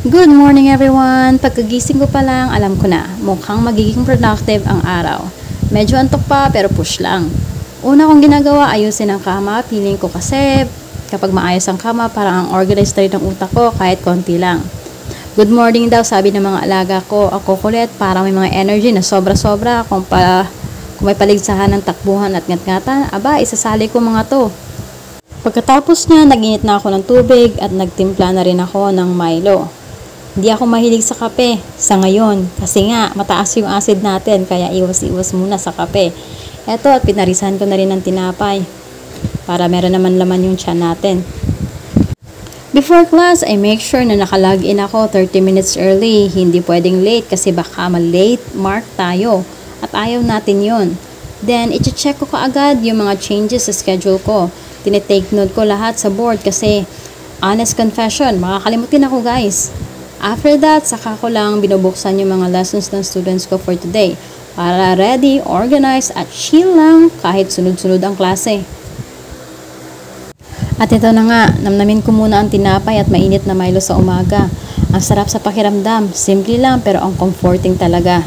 Good morning everyone! Pagkagising ko pa lang, alam ko na, mukhang magiging productive ang araw. Medyo antok pa pero push lang. Una kong ginagawa, ayusin ang kama. Feeling ko kasi kapag maayos ang kama, parang ang organized na rin ang utak ko kahit konti lang. Good morning daw, sabi ng mga alaga ko. Ako kulit, parang may mga energy na sobra-sobra. Kung may paligsahan ng takbuhan at ngat-ngatan, aba, isasali ko mga to. Pagkatapos niya, nag-init na ako ng tubig at nagtimpla na rin ako ng Milo. Hindi ako mahilig sa kape sa ngayon kasi nga mataas yung acid natin kaya iwas-iwas muna sa kape. Eto at pinarisan ko na rin ng tinapay para meron naman laman yung tiyan natin. Before class, I make sure na nakalog in ako 30 minutes early. Hindi pwedeng late kasi baka ma-late mark tayo at ayaw natin yun. Then, i-check ko kaagad yung mga changes sa schedule ko. Tinitake note ko lahat sa board kasi honest confession, makakalimutin ako guys. After that, saka ko lang binubuksan yung mga lessons ng students ko for today para ready, organized, at chill lang kahit sunod-sunod ang klase. At ito na nga, namnamin ko muna ang tinapay at mainit na Milo sa umaga. Ang sarap sa pakiramdam, simple lang pero ang comforting talaga.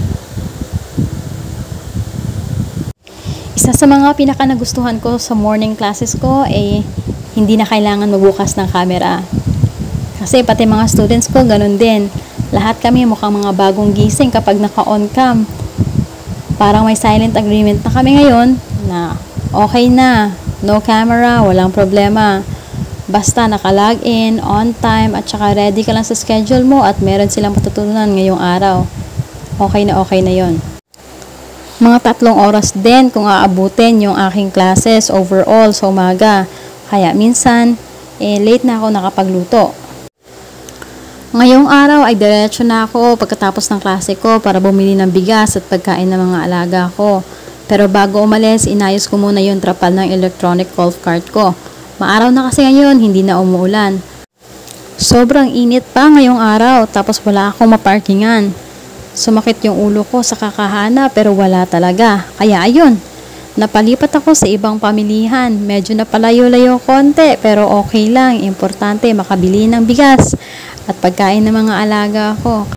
Isa sa mga pinaka-nagustuhan ko sa morning classes ko ay hindi na kailangan magbukas ng camera. Kasi pati mga students ko, ganun din. Lahat kami mukhang mga bagong gising kapag naka-on cam. Parang may silent agreement na kami ngayon na okay na, no camera, walang problema. Basta naka-log in, on time, at saka ready ka lang sa schedule mo at meron silang matutunan ngayong araw. Okay na yon. Mga 3 oras din kung aabutin yung aking classes overall sa umaga. Kaya minsan, late na ako nakapagluto. Ngayong araw ay diretso na ako pagkatapos ng klase ko para bumili ng bigas at pagkain ng mga alaga ko. Pero bago umalis, inayos ko muna yung trapal ng electronic golf cart ko. Maaraw na kasi ngayon, hindi na umuulan. Sobrang init pa ngayong araw tapos wala akong maparkingan. Sumakit yung ulo ko sa kakahana pero wala talaga. Kaya ayun, napalipat ako sa ibang pamilihan. Medyo napalayo-layo konti pero okay lang. Importante makabili ng bigas at pagkain ng mga alaga ko.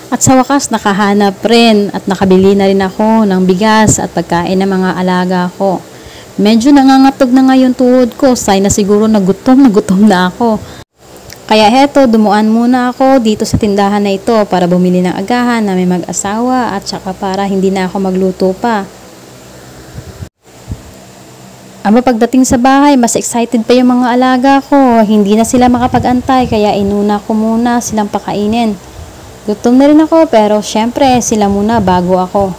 At sa wakas nakahanap rin at nakabili na rin ako ng bigas at pagkain ng mga alaga ko. Medyo nangangatog na nga yung tuhod ko, sign na siguro na gutom na ako. Kaya heto, dumuan muna ako dito sa tindahan na ito para bumili ng agahan na may mag-asawa at saka para hindi na ako magluto pa. Aba pagdating sa bahay, mas excited pa yung mga alaga ko. Hindi na sila makapag-antay kaya inuna ko muna silang pakainin. Gutom na rin ako pero syempre sila muna bago ako.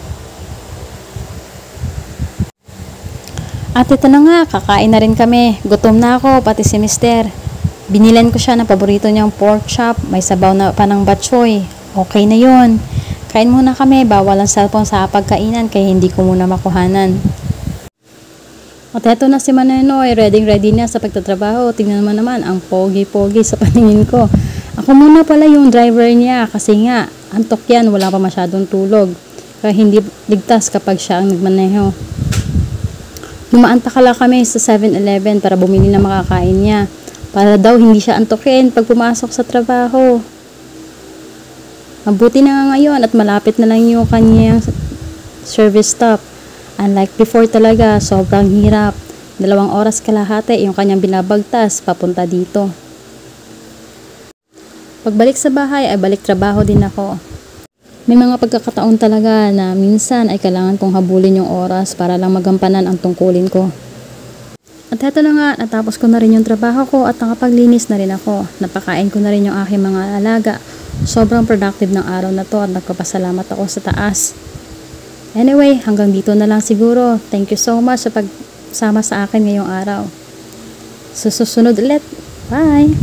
At ito na nga, kakain na rin kami. Gutom na ako, pati si Mister. Binilan ko siya ng paborito niyang pork chop. May sabaw na pa ng batchoy. Okay na yun. Kain muna kami, bawal ang cellphone sa pagkainan kaya hindi ko muna makuhanan. At eto na si Manenoy, ready na sa pagtatrabaho. Tingnan mo naman, ang pogi-pogi sa paningin ko. Ako muna pala yung driver niya kasi nga, antok yan, wala pa masyadong tulog. Kaya hindi ligtas kapag siya ang nagmaneho. Dumaantakala kami sa 7-Eleven para bumili ng makakain niya. Para daw hindi siya antokin pag pumasok sa trabaho. Mabuti na nga ngayon at malapit na lang yung kanyang service stop. Unlike before talaga, sobrang hirap. 2 oras kalahati yung kanyang binabagtas papunta dito. Pagbalik sa bahay ay balik trabaho din ako. May mga pagkakataon talaga na minsan ay kailangan kong habulin yung oras para lang magampanan ang tungkulin ko. At eto na nga, natapos ko na rin yung trabaho ko at nakapaglinis na rin ako. Napakain ko na rin yung aking mga alaga. Sobrang productive ng araw na to at nagpapasalamat ako sa taas. Anyway, hanggang dito na lang siguro. Thank you so much sa pagsama sa akin ngayong araw. Susunod ulit. Bye!